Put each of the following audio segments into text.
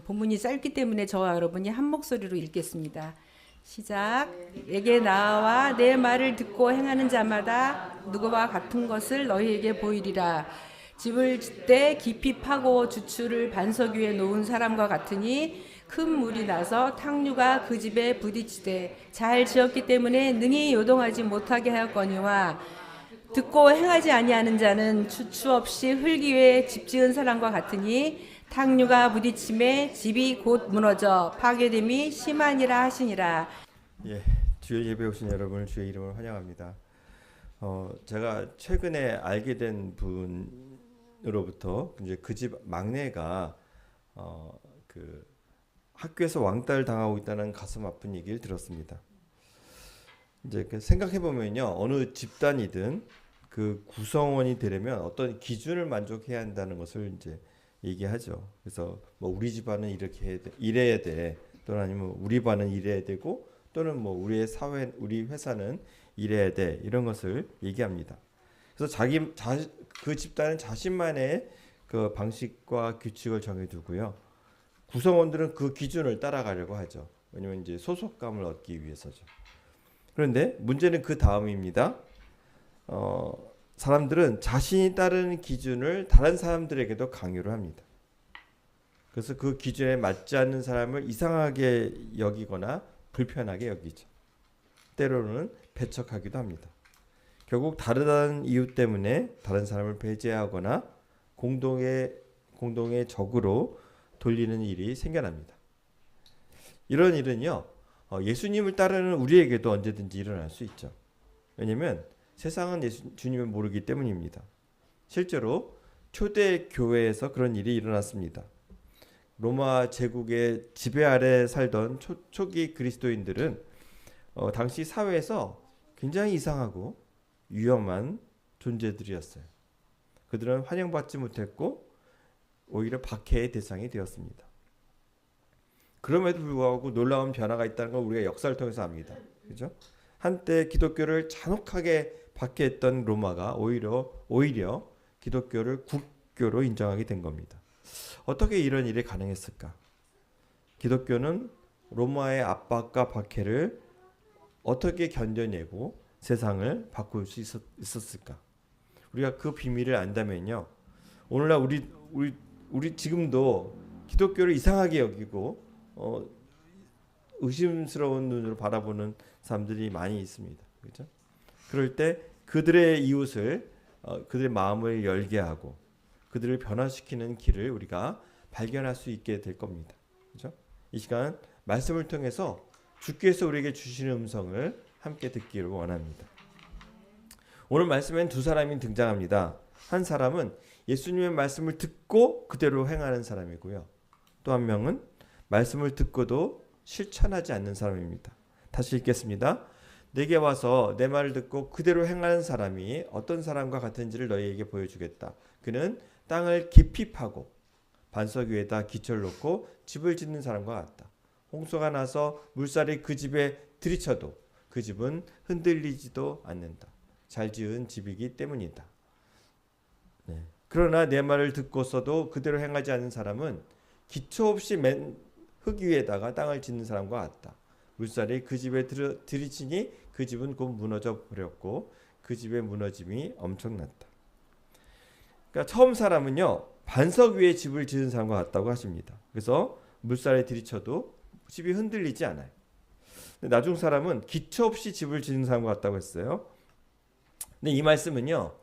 본문이 짧기 때문에 저와 여러분이 한 목소리로 읽겠습니다. 시작. 내게 나와 내 말을 듣고 행하는 자마다 누구와 같은 것을 너희에게 보이리라. 집을 짓되 깊이 파고 주추를 반석 위에 놓은 사람과 같으니 큰 물이 나서 탕류가 그 집에 부딪히되 잘 지었기 때문에 능히 요동하지 못하게 하였거니와 듣고 행하지 아니하는 자는 주추 없이 흙 위에 집 지은 사람과 같으니 탕류가 부딪힘에 집이 곧 무너져 파괴됨이 심하니라 하시니라. 예, 주의 예배 오신 여러분을 주의 이름으로 환영합니다. 제가 최근에 알게 된 분으로부터 이제 그 집 막내가 그 학교에서 왕따를 당하고 있다는 가슴 아픈 얘기를 들었습니다. 이제 생각해 보면요, 어느 집단이든 그 구성원이 되려면 어떤 기준을 만족해야 한다는 것을 이제 얘기하죠. 그래서 뭐 우리 집안은 이렇게 이래야 돼, 또는 아니면 우리 반은 이래야 되고, 또는 뭐 우리의 사회, 우리 회사는 이래야 돼, 이런 것을 얘기합니다. 그래서 그 집단은 자신만의 그 방식과 규칙을 정해두고요. 구성원들은 그 기준을 따라가려고 하죠. 왜냐면 이제 소속감을 얻기 위해서죠. 그런데 문제는 그 다음입니다. 사람들은 자신이 따르는 기준을 다른 사람들에게도 강요를 합니다. 그래서 그 기준에 맞지 않는 사람을 이상하게 여기거나 불편하게 여기죠. 때로는 배척하기도 합니다. 결국 다르다는 이유 때문에 다른 사람을 배제하거나 공동의 적으로 돌리는 일이 생겨납니다. 이런 일은요, 예수님을 따르는 우리에게도 언제든지 일어날 수 있죠. 왜냐하면 세상은 주님을 모르기 때문입니다. 실제로 초대 교회에서 그런 일이 일어났습니다. 로마 제국의 지배 아래 살던 초기 그리스도인들은 당시 사회에서 굉장히 이상하고 위험한 존재들이었어요. 그들은 환영받지 못했고 오히려 박해의 대상이 되었습니다. 그럼에도 불구하고 놀라운 변화가 있다는 걸 우리가 역사를 통해서 압니다. 그죠? 한때 기독교를 잔혹하게 박해했던 로마가 오히려 기독교를 국교로 인정하게 된 겁니다. 어떻게 이런 일이 가능했을까? 기독교는 로마의 압박과 박해를 어떻게 견뎌내고 세상을 바꿀 수 있었을까? 우리가 그 비밀을 안다면요, 오늘날 우리 지금도 기독교를 이상하게 여기고 의심스러운 눈으로 바라보는 사람들이 많이 있습니다. 그렇죠? 그럴 때 그들의 이웃을 그들의 마음을 열게 하고 그들을 변화시키는 길을 우리가 발견할 수 있게 될 겁니다. 그렇죠? 이 시간 말씀을 통해서 주께서 우리에게 주시는 음성을 함께 듣기를 원합니다. 오늘 말씀엔 두 사람이 등장합니다. 한 사람은 예수님의 말씀을 듣고 그대로 행하는 사람이고요. 또 한 명은 말씀을 듣고도 실천하지 않는 사람입니다. 다시 읽겠습니다. 내게 와서 내 말을 듣고 그대로 행하는 사람이 어떤 사람과 같은지를 너희에게 보여주겠다. 그는 땅을 깊이 파고 반석 위에다 기초를 놓고 집을 짓는 사람과 같다. 홍수가 나서 물살이 그 집에 들이쳐도 그 집은 흔들리지도 않는다. 잘 지은 집이기 때문이다. 네. 그러나 내 말을 듣고서도 그대로 행하지 않는 사람은 기초 없이 맨 흙 위에다가 땅을 짓는 사람과 같다. 물살이 그 집에 들이치니 그 집은 곧 무너져 버렸고 그 집의 무너짐이 엄청났다. 그러니까 처음 사람은요, 반석 위에 집을 지은 사람과 같다고 하십니다. 그래서 물살에 들이쳐도 집이 흔들리지 않아요. 나중 사람은 기초 없이 집을 지은 사람과 같다고 했어요. 근데 이 말씀은요,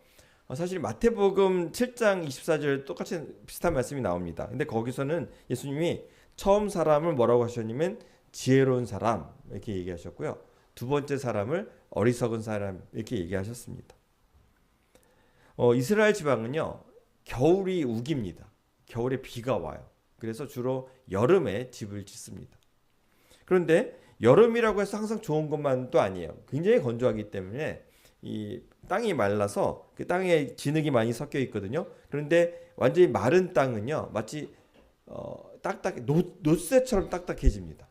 사실 마태복음 7장 24절에 똑같이 비슷한 말씀이 나옵니다. 근데 거기서는 예수님이 처음 사람을 뭐라고 하셨냐면 지혜로운 사람 이렇게 얘기하셨고요. 두 번째 사람을 어리석은 사람 이렇게 얘기하셨습니다. 이스라엘 지방은요, 겨울이 우깁니다. 겨울에 비가 와요. 그래서 주로 여름에 집을 짓습니다. 그런데 여름이라고 해서 항상 좋은 것만도 아니에요. 굉장히 건조하기 때문에 이 땅이 말라서 그 땅에 진흙이 많이 섞여 있거든요. 그런데 완전히 마른 땅은요, 마치 딱딱해 노쇠처럼 딱딱해집니다.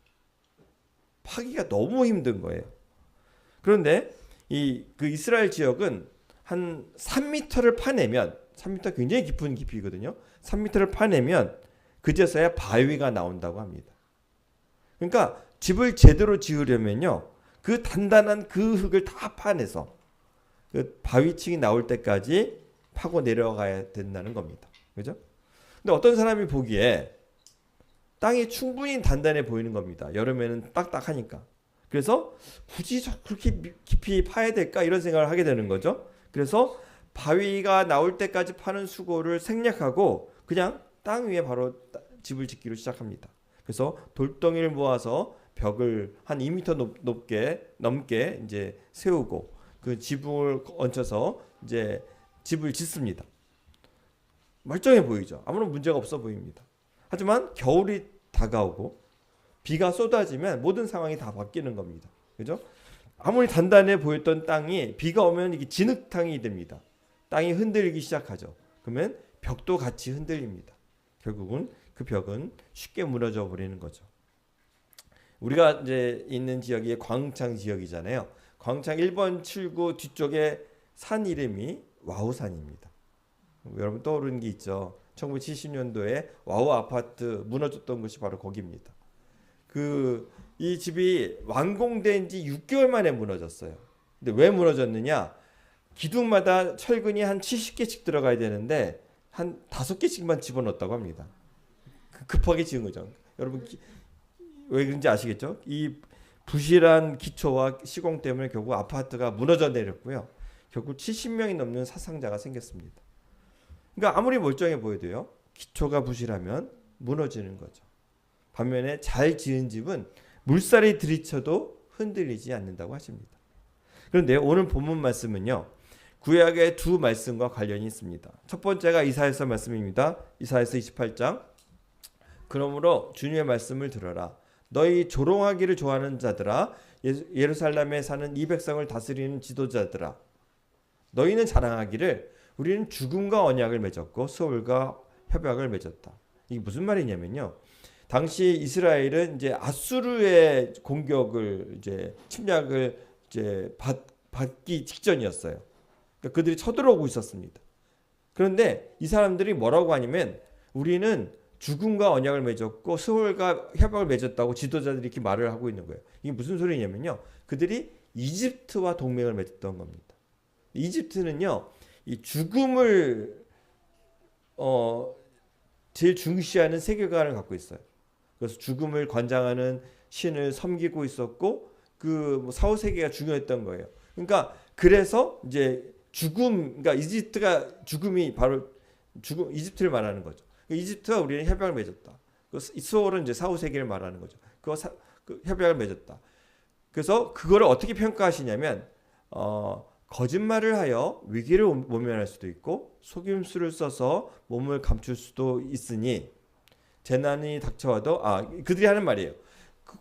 파기가 너무 힘든 거예요. 그런데 그 이스라엘 지역은 한 3m를 파내면 3m 굉장히 깊은 깊이거든요. 3m를 파내면 그제서야 바위가 나온다고 합니다. 그러니까 집을 제대로 지으려면요, 그 단단한 그 흙을 다 파내서 그 바위층이 나올 때까지 파고 내려가야 된다는 겁니다. 그죠? 근데 어떤 사람이 보기에 땅이 충분히 단단해 보이는 겁니다. 여름에는 딱딱하니까. 그래서 굳이 그렇게 깊이 파야 될까 이런 생각을 하게 되는 거죠. 그래서 바위가 나올 때까지 파는 수고를 생략하고 그냥 땅 위에 바로 집을 짓기로 시작합니다. 그래서 돌덩이를 모아서 벽을 한 2m 넘게 이제 세우고 그 지붕을 얹혀서 이제 집을 짓습니다. 멀쩡해 보이죠. 아무런 문제가 없어 보입니다. 하지만 겨울이 다가오고 비가 쏟아지면 모든 상황이 다 바뀌는 겁니다. 그죠? 아무리 단단해 보였던 땅이 비가 오면 이게 진흙탕이 됩니다. 땅이 흔들리기 시작하죠. 그러면 벽도 같이 흔들립니다. 결국은 그 벽은 쉽게 무너져 버리는 거죠. 우리가 이제 있는 지역이 광창 지역이잖아요. 광창 1번 출구 뒤쪽에 산 이름이 와우산입니다. 여러분 떠오르는 게 있죠. 1970년도에 와우 아파트 무너졌던 곳이 바로 거기입니다. 이 집이 완공된 지 6개월 만에 무너졌어요. 근데 왜 무너졌느냐? 기둥마다 철근이 한 70개씩 들어가야 되는데 한 5개씩만 집어넣었다고 합니다. 급하게 지은 거죠. 여러분 왜 그런지 아시겠죠? 이 부실한 기초와 시공 때문에 결국 아파트가 무너져 내렸고요. 결국 70명이 넘는 사상자가 생겼습니다. 그러니까 아무리 멀쩡해 보여도요, 기초가 부실하면 무너지는 거죠. 반면에 잘 지은 집은 물살이 들이쳐도 흔들리지 않는다고 하십니다. 그런데 오늘 본문 말씀은요, 구약의 두 말씀과 관련이 있습니다. 첫 번째가 이사야서 말씀입니다. 이사야서 28장. 그러므로 주님의 말씀을 들어라. 너희 조롱하기를 좋아하는 자들아, 예루살렘에 사는 이 백성을 다스리는 지도자들아, 너희는 자랑하기를 우리는 죽음과 언약을 맺었고 수월과 협약을 맺었다. 이게 무슨 말이냐면요, 당시 이스라엘은 이제 아수르의 공격을 이제 침략을 이제 받기 직전이었어요. 그러니까 그들이 쳐들어오고 있었습니다. 그런데 이 사람들이 뭐라고 하냐면 우리는 죽음과 언약을 맺었고 수월과 협약을 맺었다고 지도자들이 이렇게 말을 하고 있는 거예요. 이게 무슨 소리냐면요, 그들이 이집트와 동맹을 맺었던 겁니다. 이집트는요, 이 죽음을 제일 중시하는 세계관을 갖고 있어요. 그래서 죽음을 관장하는 신을 섬기고 있었고 그 사후세계가 중요했던 거예요. 그러니까 그래서 이제 그러니까 이집트가 죽음이 바로 이집트를 말하는 거죠. 이집트와 우리는 협약을 맺었다. 수월은 이제 사후세계를 말하는 거죠. 그 협약을 맺었다. 그래서 그거를 어떻게 평가하시냐면 거짓말을 하여 위기를 모면할 수도 있고 속임수를 써서 몸을 감출 수도 있으니 재난이 닥쳐와도 그들이 하는 말이에요.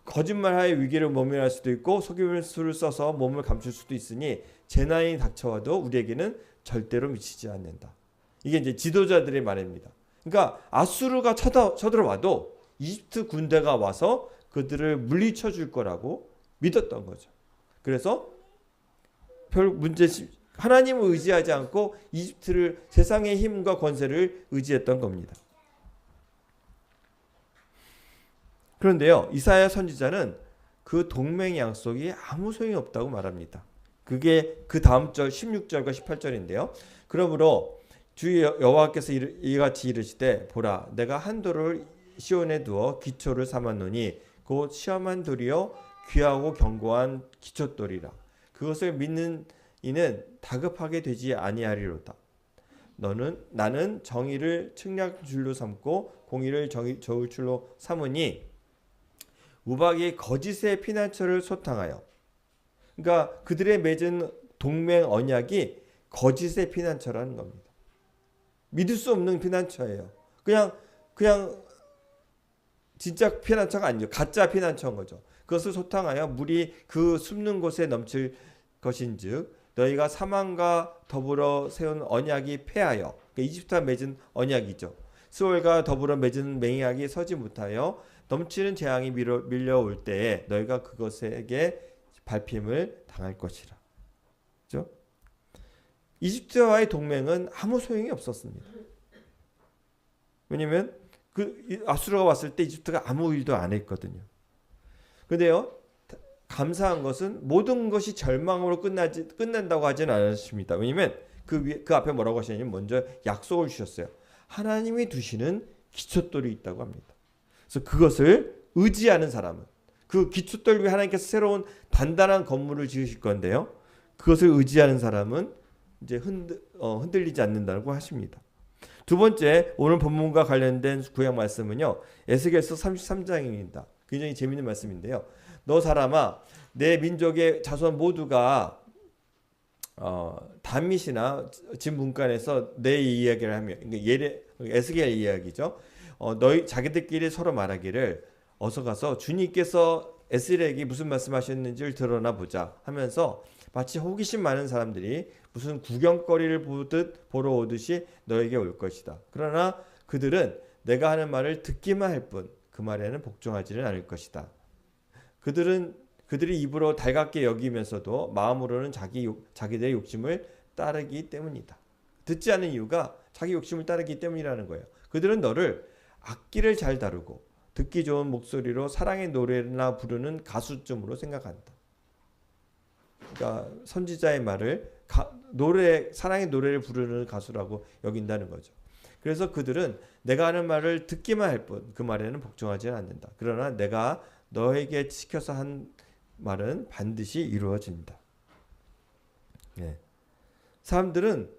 거짓말하여 위기를 모면할 수도 있고 속임수를 써서 몸을 감출 수도 있으니 재난이 닥쳐와도 우리에게는 절대로 미치지 않는다. 이게 이제 지도자들의 말입니다. 그러니까 아수르가 쳐들어와도 이집트 군대가 와서 그들을 물리쳐 줄 거라고 믿었던 거죠. 그래서 별 하나님을 의지하지 않고 이집트를, 세상의 힘과 권세를 의지했던 겁니다. 그런데요, 이사야 선지자는 그 동맹 약속이 아무 소용이 없다고 말합니다. 그게 그 다음 절 16절과 18절인데요. 그러므로 주 여호와께서 이같이 이르시되 보라, 내가 한 돌을 시온에 두어 기초를 삼았노니 곧 시험한 돌이요 귀하고 견고한 기초돌이라. 그것을 믿는 이는 다급하게 되지 아니하리로다. 나는 정의를 측량줄로 삼고 공의를 저울줄로 삼으니 우박이 거짓의 피난처를 소탕하여, 그러니까 그들의 맺은 동맹 언약이 거짓의 피난처라는 겁니다. 믿을 수 없는 피난처예요. 그냥 진짜 피난처가 아니죠. 가짜 피난처인 거죠. 그것을 소탕하여 물이 그 숨는 곳에 넘칠 것인즉 너희가 사망과 더불어 세운 언약이 패하여, 그러니까 이집트와 맺은 언약이죠. 수월과 더불어 맺은 맹약이 서지 못하여 넘치는 재앙이 밀려올 때에 너희가 그것에게 밟힘을 당할 것이라. 그렇죠? 이집트와의 동맹은 아무 소용이 없었습니다. 왜냐하면 아수르가 왔을 때 이집트가 아무 일도 안 했거든요. 근데요, 감사한 것은 모든 것이 절망으로 끝난다고 하진 않았습니다. 왜냐면 그 앞에 뭐라고 하시냐면 먼저 약속을 주셨어요. 하나님이 두시는 기초돌이 있다고 합니다. 그래서 그것을 의지하는 사람은, 그 기초돌 위에 하나님께서 새로운 단단한 건물을 지으실 건데요, 그것을 의지하는 사람은 이제 흔들리지 않는다고 하십니다. 두 번째, 오늘 본문과 관련된 구약 말씀은요, 에스겔서 33장입니다. 굉장히 재미있는 말씀인데요. 너 사람아, 내 민족의 자손 모두가 다밋이나 진 문간에서 내 이야기를 하며, 에스겔 이야기죠. 너희 자기들끼리 서로 말하기를 어서 가서 주님께서 에스겔에게 무슨 말씀하셨는지를 드러나 보자 하면서 마치 호기심 많은 사람들이 무슨 구경거리를 보러 오듯이 너에게 올 것이다. 그러나 그들은 내가 하는 말을 듣기만 할 뿐 그 말에는 복종하지는 않을 것이다. 그들이 입으로 달갑게 여기면서도 마음으로는 자기들의 욕심을 따르기 때문이다. 듣지 않는 이유가 자기 욕심을 따르기 때문이라는 거예요. 그들은 너를 악기를 잘 다루고 듣기 좋은 목소리로 사랑의 노래나 부르는 가수쯤으로 생각한다. 그러니까 선지자의 말을 사랑의 노래를 부르는 가수라고 여긴다는 거죠. 그래서 그들은 내가 하는 말을 듣기만 할 뿐 그 말에는 복종하지는 않는다. 그러나 내가 너에게 시켜서 한 말은 반드시 이루어진다. 네. 사람들은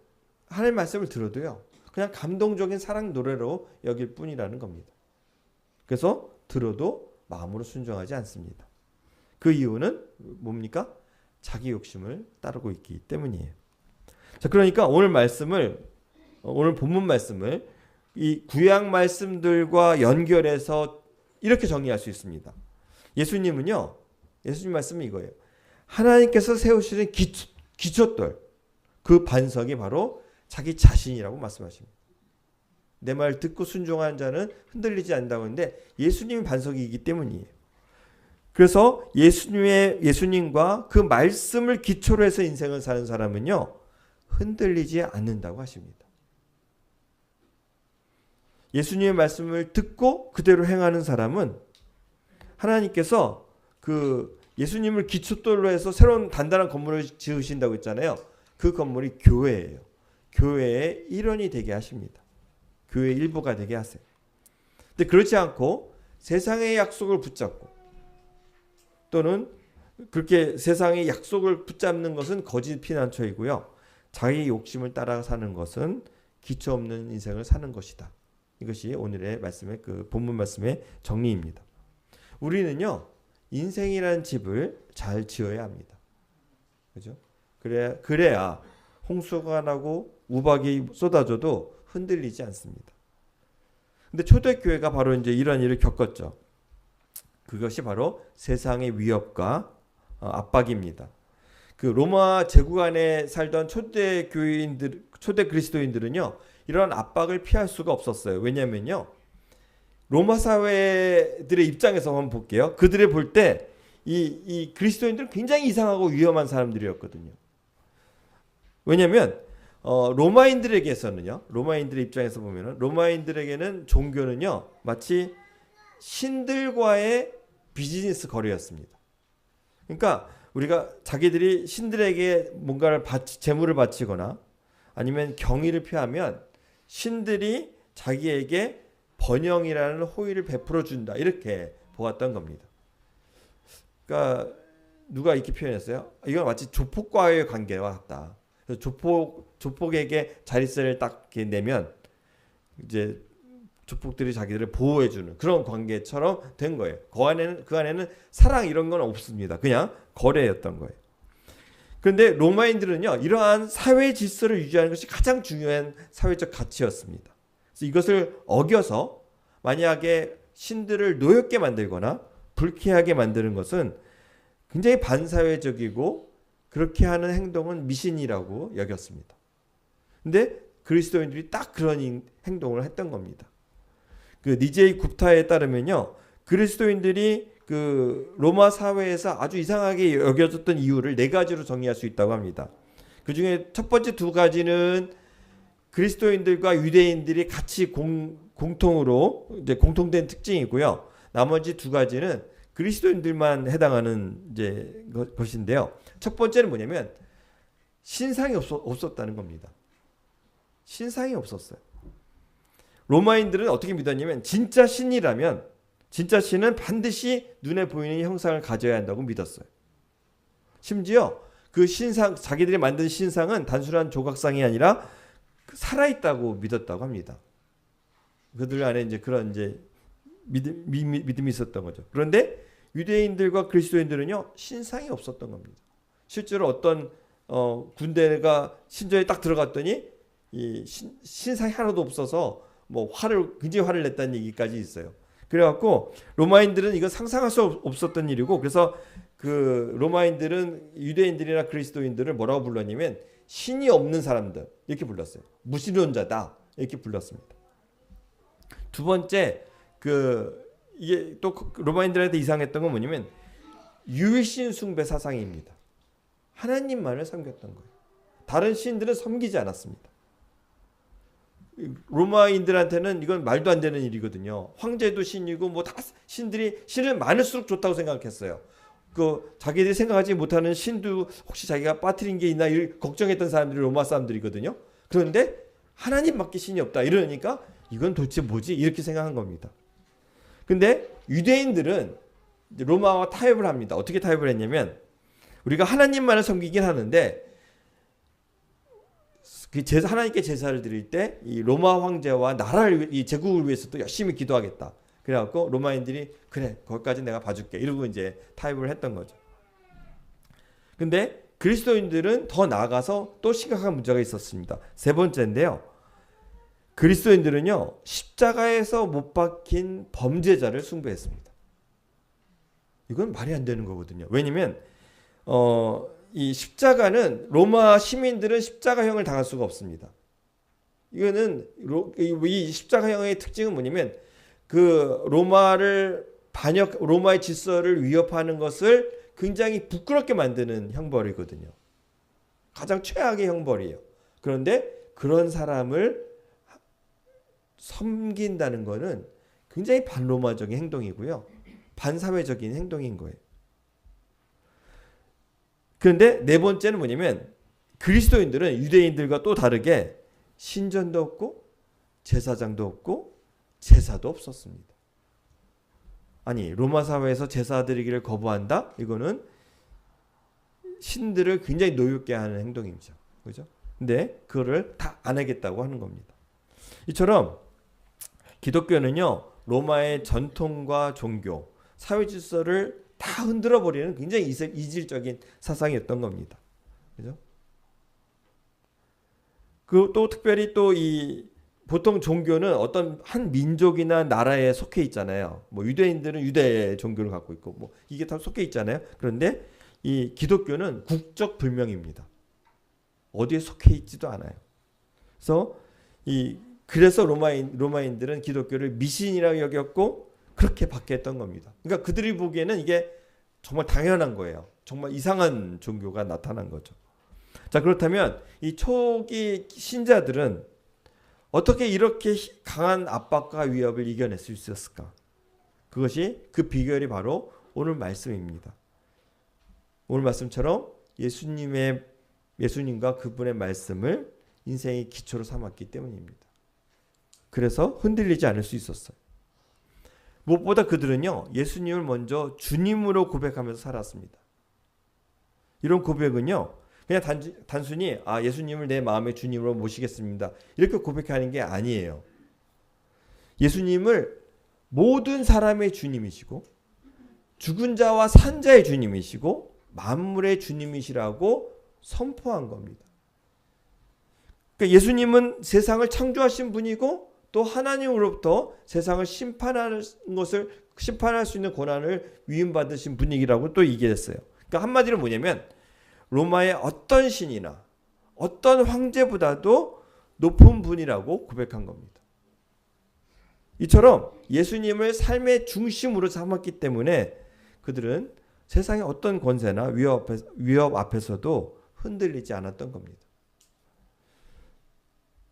하나님의 말씀을 들어도요, 그냥 감동적인 사랑 노래로 여길 뿐이라는 겁니다. 그래서 들어도 마음으로 순종하지 않습니다. 그 이유는 뭡니까? 자기 욕심을 따르고 있기 때문이에요. 자, 그러니까 오늘 본문 말씀을 이 구약 말씀들과 연결해서 이렇게 정리할 수 있습니다. 예수님 말씀은 이거예요. 하나님께서 세우시는 기초돌, 그 반석이 바로 자기 자신이라고 말씀하십니다. 내 말 듣고 순종하는 자는 흔들리지 않는다고 하는데 예수님이 반석이기 때문이에요. 그래서 예수님과 그 말씀을 기초로 해서 인생을 사는 사람은요, 흔들리지 않는다고 하십니다. 예수님의 말씀을 듣고 그대로 행하는 사람은 하나님께서 그 예수님을 기초돌로 해서 새로운 단단한 건물을 지으신다고 했잖아요. 그 건물이 교회예요. 교회의 일원이 되게 하십니다. 교회의 일부가 되게 하세요. 근데 그렇지 않고 세상의 약속을 붙잡고 또는 그렇게 세상의 약속을 붙잡는 것은 거짓 피난처이고요. 자기 욕심을 따라 사는 것은 기초 없는 인생을 사는 것이다. 이것이 오늘의 말씀의 그 본문 말씀의 정리입니다. 우리는요, 인생이라는 집을 잘 지어야 합니다. 그죠? 그래야 홍수가 나고 우박이 쏟아져도 흔들리지 않습니다. 근데 초대교회가 바로 이제 이런 일을 겪었죠. 그것이 바로 세상의 위협과 압박입니다. 그 로마 제국 안에 살던 초대 그리스도인들은요, 이런 압박을 피할 수가 없었어요. 왜냐면요, 로마 사회들의 입장에서 한번 볼게요. 그들이 볼 때 이 그리스도인들은 굉장히 이상하고 위험한 사람들이었거든요. 왜냐면 로마인들에게서는요, 로마인들의 입장에서 보면은 로마인들에게는 종교는요, 마치 신들과의 비즈니스 거래였습니다. 그러니까 우리가 자기들이 신들에게 뭔가를 재물을 바치거나 아니면 경의를 표하면 신들이 자기에게 번영이라는 호의를 베풀어 준다, 이렇게 보았던 겁니다. 그러니까 누가 이렇게 표현했어요? 이건 마치 조폭과의 관계와 같다. 그래서 조폭에게 자릿세를 딱 내면 이제 조폭들이 자기들을 보호해주는 그런 관계처럼 된 거예요. 그 안에는 사랑 이런 건 없습니다. 그냥 거래였던 거예요. 그런데 로마인들은요, 이러한 사회 질서를 유지하는 것이 가장 중요한 사회적 가치였습니다. 그래서 이것을 어겨서 만약에 신들을 노엽게 만들거나 불쾌하게 만드는 것은 굉장히 반사회적이고 그렇게 하는 행동은 미신이라고 여겼습니다. 근데 그리스도인들이 딱 그런 행동을 했던 겁니다. 그 니제이 굽타에 따르면요, 그리스도인들이 그 로마 사회에서 아주 이상하게 여겨졌던 이유를 4가지로 정리할 수 있다고 합니다. 그 중에 첫 번째 2가지는 그리스도인들과 유대인들이 같이 공통된 특징이고요. 나머지 두 가지는 그리스도인들만 해당하는 이제 것인데요. 첫 번째는 뭐냐면 신상이 없었다는 겁니다. 신상이 없었어요. 로마인들은 어떻게 믿었냐면 진짜 신이라면 진짜 신은 반드시 눈에 보이는 형상을 가져야 한다고 믿었어요. 심지어 그 신상, 자기들이 만든 신상은 단순한 조각상이 아니라 살아있다고 믿었다고 합니다. 그들 안에 이제 그런 이제 믿음이 있었던 거죠. 그런데 유대인들과 그리스도인들은요 신상이 없었던 겁니다. 실제로 어떤 군대가 신전에 딱 들어갔더니 이 신상이 하나도 없어서 뭐 굉장히 화를 냈다는 얘기까지 있어요. 그래갖고 로마인들은 이건 상상할 수 없었던 일이고, 그래서 그 로마인들은 유대인들이나 그리스도인들을 뭐라고 불렀냐면 신이 없는 사람들 이렇게 불렀어요. 무신론자다 이렇게 불렀습니다. 두 번째, 이게 또 로마인들한테 이상했던 건 뭐냐면 유일신 숭배 사상입니다. 하나님만을 섬겼던 거예요. 다른 신들은 섬기지 않았습니다. 로마인들한테는 이건 말도 안 되는 일이거든요. 황제도 신이고 뭐 다 신을 많을수록 좋다고 생각했어요. 자기들이 생각하지 못하는 신도 혹시 자기가 빠뜨린 게 있나 걱정했던 사람들이 로마 사람들이거든요. 그런데 하나님밖에 신이 없다 이러니까 이건 도대체 뭐지? 이렇게 생각한 겁니다. 근데 유대인들은 로마와 타협을 합니다. 어떻게 타협을 했냐면 우리가 하나님만을 섬기긴 하는데 하나님께 제사를 드릴 때 이 로마 황제와 나라를 이 제국을 위해서 또 열심히 기도하겠다. 그래갖고 로마인들이 그래 거기까지 내가 봐줄게 이러고 이제 타협을 했던 거죠. 근데 그리스도인들은 더 나아가서 또 심각한 문제가 있었습니다. 세 번째인데요. 그리스도인들은요 십자가에서 못 박힌 범죄자를 숭배했습니다. 이건 말이 안 되는 거거든요. 왜냐면 이 십자가는 로마 시민들은 십자가형을 당할 수가 없습니다. 이거는 이 십자가형의 특징은 뭐냐면 로마의 질서를 위협하는 것을 굉장히 부끄럽게 만드는 형벌이거든요. 가장 최악의 형벌이에요. 그런데 그런 사람을 섬긴다는 것은 굉장히 반로마적인 행동이고요. 반사회적인 행동인 거예요. 그런데 네 번째는 뭐냐면 그리스도인들은 유대인들과 또 다르게 신전도 없고 제사장도 없고 제사도 없었습니다. 아니 로마 사회에서 제사 드리기를 거부한다? 이거는 신들을 굉장히 노엽게 하는 행동이죠. 그죠? 근데 그거를 다 안 하겠다고 하는 겁니다. 이처럼 기독교는요 로마의 전통과 종교, 사회 질서를 다 흔들어 버리는 굉장히 이질적인 사상이었던 겁니다. 그죠? 또 특별히 또 보통 종교는 어떤 한 민족이나 나라에 속해 있잖아요. 뭐 유대인들은 유대 종교를 갖고 있고 뭐 이게 다 속해 있잖아요. 그런데 이 기독교는 국적 불명입니다. 어디에 속해 있지도 않아요. 그래서 로마인들은 기독교를 미신이라고 여겼고 그렇게 박해했던 겁니다. 그러니까 그들이 보기에는 이게 정말 당연한 거예요. 정말 이상한 종교가 나타난 거죠. 자, 그렇다면 이 초기 신자들은 어떻게 이렇게 강한 압박과 위협을 이겨낼 수 있었을까? 그 비결이 바로 오늘 말씀입니다. 오늘 말씀처럼 예수님과 그분의 말씀을 인생의 기초로 삼았기 때문입니다. 그래서 흔들리지 않을 수 있었어요. 무엇보다 그들은요 예수님을 먼저 주님으로 고백하면서 살았습니다. 이런 고백은요 그냥 단순히 예수님을 내 마음의 주님으로 모시겠습니다 이렇게 고백하는 게 아니에요. 예수님을 모든 사람의 주님이시고 죽은 자와 산 자의 주님이시고 만물의 주님이시라고 선포한 겁니다. 그러니까 예수님은 세상을 창조하신 분이고 또 하나님으로부터 세상을 심판할 수 있는 권한을 위임받으신 분이라고 또 얘기했어요. 그러니까 한마디로 뭐냐면 로마의 어떤 신이나 어떤 황제보다도 높은 분이라고 고백한 겁니다. 이처럼 예수님을 삶의 중심으로 삼았기 때문에 그들은 세상의 어떤 권세나 위협 앞에서도 흔들리지 않았던 겁니다.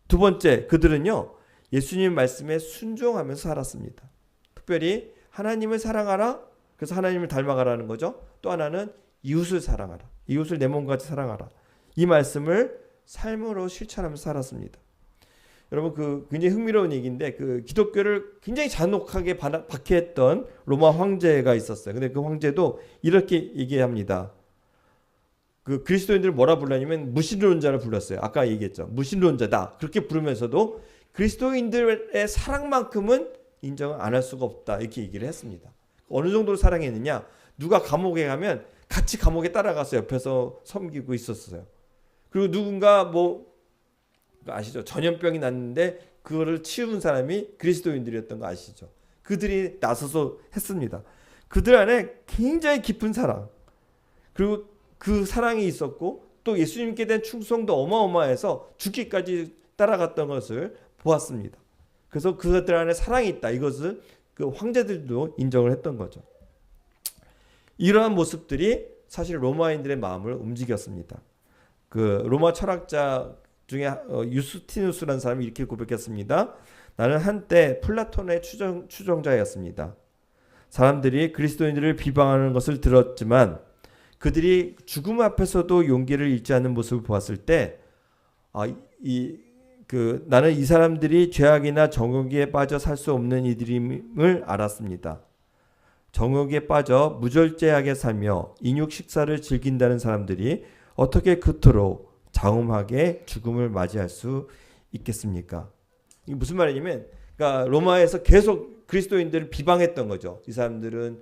두 번째, 그들은요 예수님 말씀에 순종하면서 살았습니다. 특별히 하나님을 사랑하라. 그래서 하나님을 닮아가라는 거죠. 또 하나는 이웃을 사랑하라. 이웃을 내 몸같이 사랑하라. 이 말씀을 삶으로 실천하면서 살았습니다. 여러분 굉장히 흥미로운 얘기인데 기독교를 굉장히 잔혹하게 박해했던 로마 황제가 있었어요. 근데 그 황제도 이렇게 얘기합니다. 그리스도인들을 뭐라 불렀냐면 무신론자를 불렀어요. 아까 얘기했죠. 무신론자다. 그렇게 부르면서도 그리스도인들의 사랑만큼은 인정을 안 할 수가 없다. 이렇게 얘기를 했습니다. 어느 정도로 사랑했느냐? 누가 감옥에 가면 같이 감옥에 따라가서 옆에서 섬기고 있었어요. 그리고 누군가 아시죠? 전염병이 났는데 그거를 치운 사람이 그리스도인들이었던 거 아시죠? 그들이 나서서 했습니다. 그들 안에 굉장히 깊은 사랑, 그리고 그 사랑이 있었고 또 예수님께 대한 충성도 어마어마해서 죽기까지 따라갔던 것을 보았습니다. 그래서 그들 안에 사랑이 있다. 이것을 그 황제들도 인정을 했던 거죠. 이러한 모습들이 사실 로마인들의 마음을 움직였습니다. 로마 철학자 중에 유스티누스라는 사람이 이렇게 고백했습니다. 나는 한때 플라톤의 추종자였습니다. 사람들이 그리스도인들을 비방하는 것을 들었지만 그들이 죽음 앞에서도 용기를 잃지 않는 모습을 보았을 때 나는 이 사람들이 죄악이나 정욕에 빠져 살 수 없는 이들임을 알았습니다. 정욕에 빠져 무절제하게 살며 인육 식사를 즐긴다는 사람들이 어떻게 그토록 장엄하게 죽음을 맞이할 수 있겠습니까? 이게 무슨 말이냐면, 그러니까 로마에서 계속 그리스도인들을 비방했던 거죠. 이 사람들은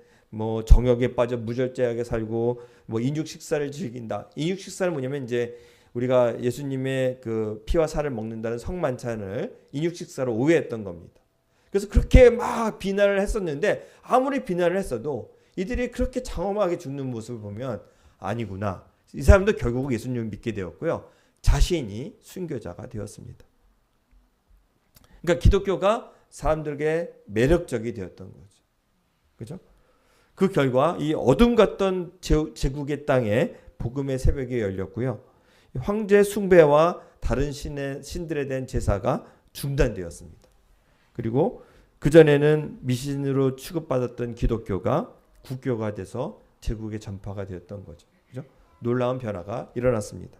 정욕에 빠져 무절제하게 살고 인육 식사를 즐긴다. 인육 식사는 뭐냐면 이제 우리가 예수님의 피와 살을 먹는다는 성만찬을 인육 식사로 오해했던 겁니다. 그래서 그렇게 막 비난을 했었는데 아무리 비난을 했어도 이들이 그렇게 장엄하게 죽는 모습을 보면 아니구나. 이 사람도 결국 예수님을 믿게 되었고요. 자신이 순교자가 되었습니다. 그러니까 기독교가 사람들에게 매력적이 되었던 거죠. 그죠? 그 결과 이 어둠 같던 제국의 땅에 복음의 새벽이 열렸고요. 황제 숭배와 다른 신들에 대한 제사가 중단되었습니다. 그리고 그전에는 미신으로 취급받았던 기독교가 국교가 돼서 제국의 전파가 되었던 거죠. 그죠? 놀라운 변화가 일어났습니다.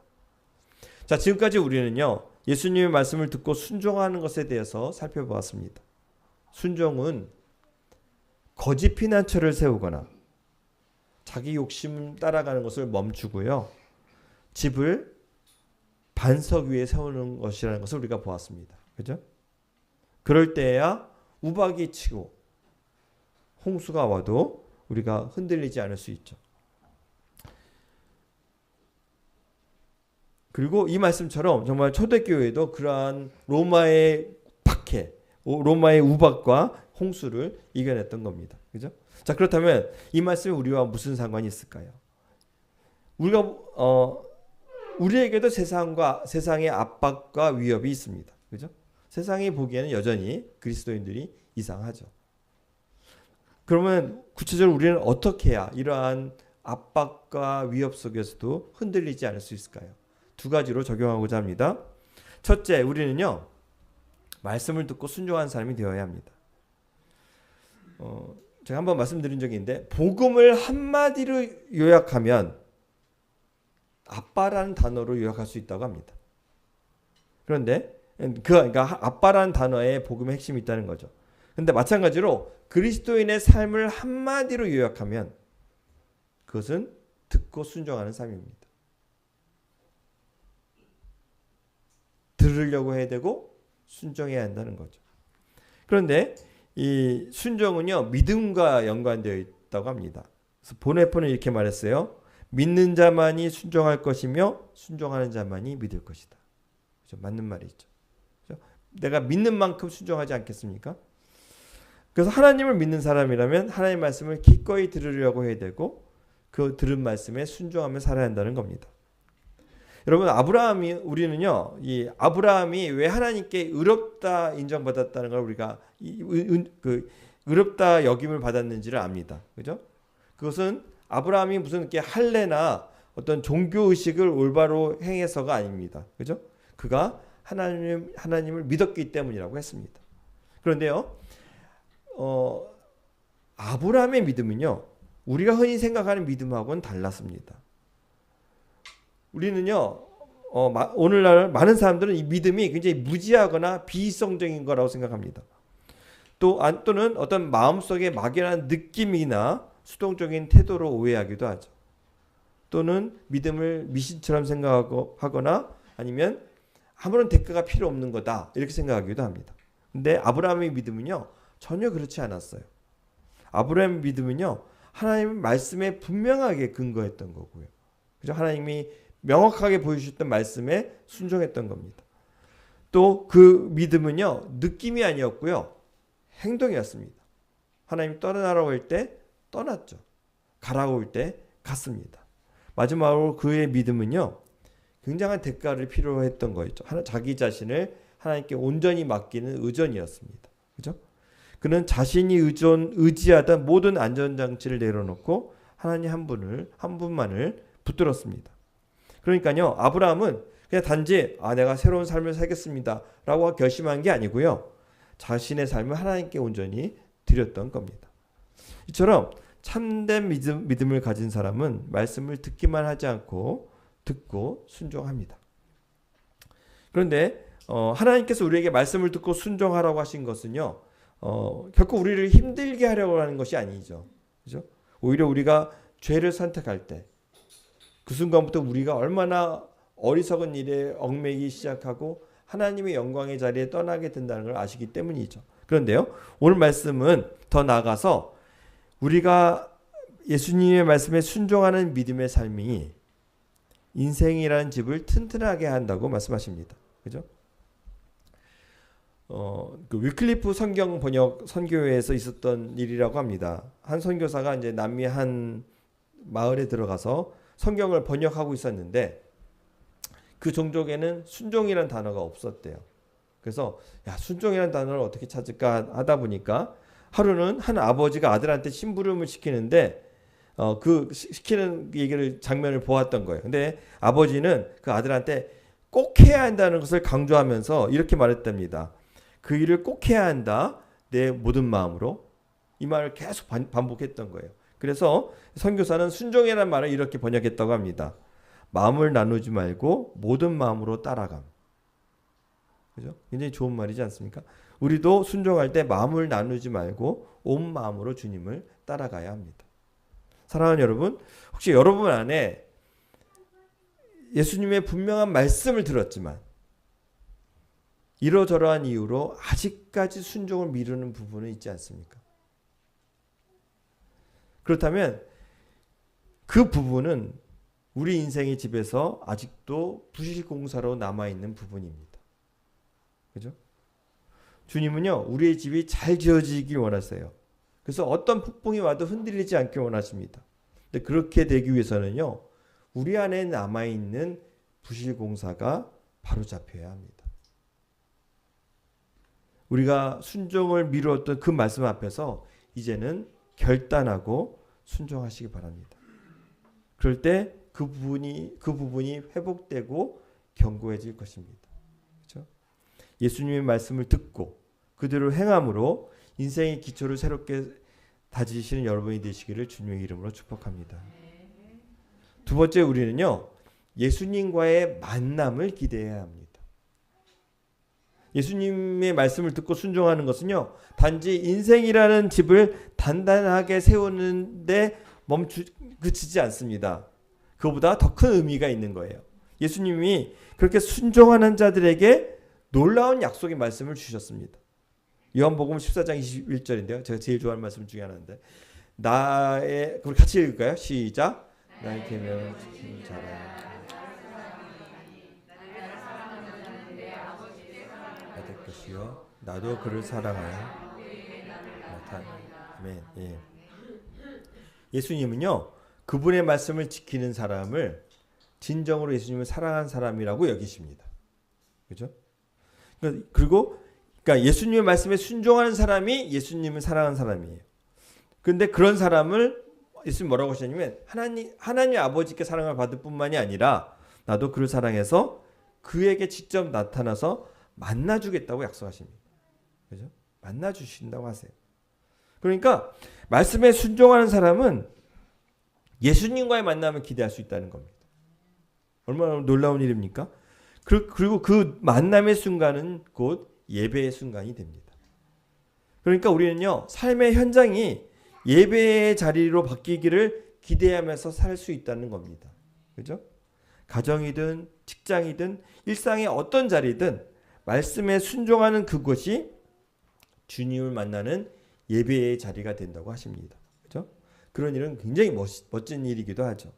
자, 지금까지 우리는요, 예수님의 말씀을 듣고 순종하는 것에 대해서 살펴보았습니다. 순종은 거짓 피난처를 세우거나 자기 욕심 따라가는 것을 멈추고요, 집을 반석 위에 세우는 것이라는 것을 우리가 보았습니다. 그죠? 그럴 때야 우박이 치고 홍수가 와도 우리가 흔들리지 않을 수 있죠. 그리고 이 말씀처럼 정말 초대교회도 그러한 로마의 박해, 로마의 우박과 홍수를 이겨냈던 겁니다. 그죠? 자, 그렇다면 이 말씀이 우리와 무슨 상관이 있을까요? 우리에게도 세상의 압박과 위협이 있습니다. 그죠? 세상이 보기에는 여전히 그리스도인들이 이상하죠. 그러면 구체적으로 우리는 어떻게 해야 이러한 압박과 위협 속에서도 흔들리지 않을 수 있을까요? 두 가지로 적용하고자 합니다. 첫째, 우리는요, 말씀을 듣고 순종한 사람이 되어야 합니다. 제가 한번 말씀드린 적이 있는데, 복음을 한마디로 요약하면 아빠라는 단어로 요약할 수 있다고 합니다. 그런데 그러니까 아빠라는 단어에 복음의 핵심이 있다는 거죠. 그런데 마찬가지로 그리스도인의 삶을 한마디로 요약하면 그것은 듣고 순종하는 삶입니다. 들으려고 해야 되고 순종해야 한다는 거죠. 그런데 이 순종은요, 믿음과 연관되어 있다고 합니다. 그래서 보네포는 이렇게 말했어요. 믿는 자만이 순종할 것이며 순종하는 자만이 믿을 것이다. 그렇죠? 맞는 말이죠. 그렇죠? 내가 믿는 만큼 순종하지 않겠습니까? 그래서 하나님을 믿는 사람이라면 하나님의 말씀을 기꺼이 들으려고 해야 되고 그 들은 말씀에 순종하며 살아야 한다는 겁니다. 여러분, 우리는요, 이 아브라함이 왜 하나님께 의롭다 인정받았다는 걸 우리가 의롭다 여김을 받았는지를 압니다. 그죠? 그것은 아브라함이 무슨 이렇게 할례나 어떤 종교 의식을 올바로 행해서가 아닙니다. 그죠? 그가 하나님을 믿었기 때문이라고 했습니다. 그런데요, 아브라함의 믿음은요, 우리가 흔히 생각하는 믿음하고는 달랐습니다. 우리는요, 오늘날 많은 사람들은 이 믿음이 굉장히 무지하거나 비이성적인 거라고 생각합니다. 또는 어떤 마음속에 막연한 느낌이나 수동적인 태도로 오해하기도 하죠. 또는 믿음을 미신처럼 생각하거나 아니면 아무런 대가가 필요 없는 거다 이렇게 생각하기도 합니다. 근데 아브라함의 믿음은요, 전혀 그렇지 않았어요. 아브라함의 믿음은요, 하나님의 말씀에 분명하게 근거했던 거고요. 그죠? 하나님이 명확하게 보여주셨던 말씀에 순종했던 겁니다. 또 그 믿음은요, 느낌이 아니었고요, 행동이었습니다. 하나님 떠나라고 할 때 떠났죠. 가라고 할 때 갔습니다. 마지막으로 그의 믿음은요, 굉장한 대가를 필요로 했던 거였죠. 자기 자신을 하나님께 온전히 맡기는 의존이었습니다. 그죠? 그는 자신이 의지하던 모든 안전장치를 내려놓고 하나님 한 분만을 붙들었습니다. 그러니까요, 아브라함은 그냥 단지 내가 새로운 삶을 살겠습니다 라고 결심한 게 아니고요, 자신의 삶을 하나님께 온전히 드렸던 겁니다. 이처럼 참된 믿음을 가진 사람은 말씀을 듣기만 하지 않고 듣고 순종합니다. 그런데 하나님께서 우리에게 말씀을 듣고 순종하라고 하신 것은요, 결코 우리를 힘들게 하려고 하는 것이 아니죠. 그죠? 오히려 우리가 죄를 선택할 때 그 순간부터 우리가 얼마나 어리석은 일에 얽매이기 시작하고 하나님의 영광의 자리에 떠나게 된다는 걸 아시기 때문이죠. 그런데요, 오늘 말씀은 더 나아가서 우리가 예수님의 말씀에 순종하는 믿음의 삶이 인생이라는 집을 튼튼하게 한다고 말씀하십니다. 그죠? 그 위클리프 성경 번역 선교회에서 있었던 일이라고 합니다. 한 선교사가 이제 남미 한 마을에 들어가서 성경을 번역하고 있었는데 그 종족에는 순종이라는 단어가 없었대요. 그래서 순종이라는 단어를 어떻게 찾을까 하다 보니까 하루는 한 아버지가 아들한테 심부름을 시키는데 그 시키는 얘기를 장면을 보았던 거예요. 근데 아버지는 그 아들한테 꼭 해야 한다는 것을 강조하면서 이렇게 말했답니다. 그 일을 꼭 해야 한다. 내 모든 마음으로. 이 말을 계속 반복했던 거예요. 그래서 선교사는 순종이라는 말을 이렇게 번역했다고 합니다. 마음을 나누지 말고 모든 마음으로 따라감. 그죠? 굉장히 좋은 말이지 않습니까? 우리도 순종할 때 마음을 나누지 말고 온 마음으로 주님을 따라가야 합니다. 사랑하는 여러분, 혹시 여러분 안에 예수님의 분명한 말씀을 들었지만 이러저러한 이유로 아직까지 순종을 미루는 부분은 있지 않습니까? 그렇다면 그 부분은 우리 인생의 집에서 아직도 부실공사로 남아있는 부분입니다. 그죠? 주님은요, 우리의 집이 잘 지어지길 원하세요. 그래서 어떤 폭풍이 와도 흔들리지 않길 원하십니다. 근데 그렇게 되기 위해서는요, 우리 안에 남아있는 부실공사가 바로잡혀야 합니다. 우리가 순종을 미루었던 그 말씀 앞에서 이제는 결단하고 순종하시기 바랍니다. 그럴 때 그 부분이 회복되고 견고해질 것입니다. 그렇죠? 예수님의 말씀을 듣고 그대로 행함으로 인생의 기초를 새롭게 다지시는 여러분이 되시기를 주님의 이름으로 축복합니다. 두 번째, 우리는요, 예수님과의 만남을 기대해야 합니다. 예수님의 말씀을 듣고 순종하는 것은요, 단지 인생이라는 집을 단단하게 세우는데 그치지 않습니다. 그보다 더 큰 의미가 있는 거예요. 예수님이 그렇게 순종하는 자들에게 놀라운 약속의 말씀을 주셨습니다. 요한복음 14장 21절인데요. 제가 제일 좋아하는 말씀 중에 하나인데, 그럼 같이 읽을까요? 시작. 나의 계명을 지키는 자라. 나될 것이요 나도 그를 사랑하여 아멘. 예. 예수님은요, 그분의 말씀을 지키는 사람을 진정으로 예수님을 사랑한 사람이라고 여기십니다. 그죠? 그리고 예수님의 말씀에 순종하는 사람이 예수님을 사랑하는 사람이에요. 그런데 그런 사람을 예수님 뭐라고 하셨냐면 하나님 아버지께 사랑을 받을 뿐만이 아니라 나도 그를 사랑해서 그에게 직접 나타나서 만나주겠다고 약속하십니다. 그죠? 만나주신다고 하세요. 그러니까 말씀에 순종하는 사람은 예수님과의 만남을 기대할 수 있다는 겁니다. 얼마나 놀라운 일입니까? 그리고 그 만남의 순간은 곧 예배의 순간이 됩니다. 그러니까 우리는요, 삶의 현장이 예배의 자리로 바뀌기를 기대하면서 살 수 있다는 겁니다. 그죠? 가정이든 직장이든 일상의 어떤 자리든 말씀에 순종하는 그곳이 주님을 만나는 예배의 자리가 된다고 하십니다. 그죠? 그런 일은 굉장히 멋진 일이기도 하죠.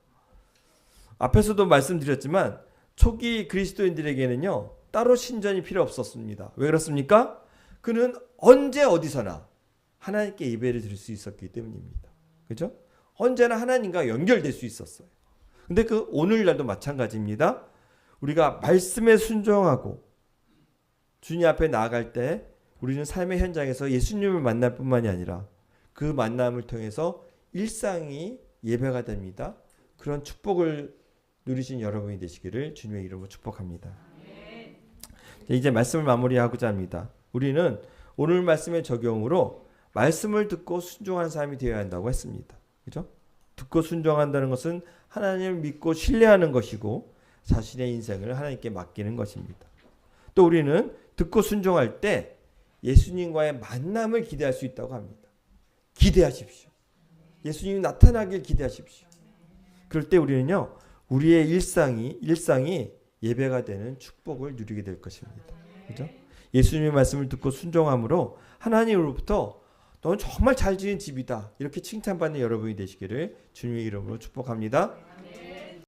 앞에서도 말씀드렸지만 초기 그리스도인들에게는요, 따로 신전이 필요 없었습니다. 왜 그렇습니까? 그는 언제 어디서나 하나님께 예배를 드릴 수 있었기 때문입니다. 그죠? 언제나 하나님과 연결될 수 있었어요. 근데 그 오늘날도 마찬가지입니다. 우리가 말씀에 순종하고 주님 앞에 나아갈 때 우리는 삶의 현장에서 예수님을 만날 뿐만이 아니라 그 만남을 통해서 일상이 예배가 됩니다. 그런 축복을 누리신 여러분이 되시기를 주님의 이름으로 축복합니다. 이제 말씀을 마무리하고자 합니다. 우리는 오늘 말씀의 적용으로 말씀을 듣고 순종하는 사람이 되어야 한다고 했습니다. 그죠? 듣고 순종한다는 것은 하나님을 믿고 신뢰하는 것이고 자신의 인생을 하나님께 맡기는 것입니다. 또 우리는 듣고 순종할 때 예수님과의 만남을 기대할 수 있다고 합니다. 기대하십시오. 예수님이 나타나길 기대하십시오. 그럴 때 우리는요, 우리의 일상이 예배가 되는 축복을 누리게 될 것입니다. 그죠? 예수님의 말씀을 듣고 순종함으로 하나님으로부터 너는 정말 잘 지은 집이다, 이렇게 칭찬받는 여러분이 되시기를 주님의 이름으로 축복합니다.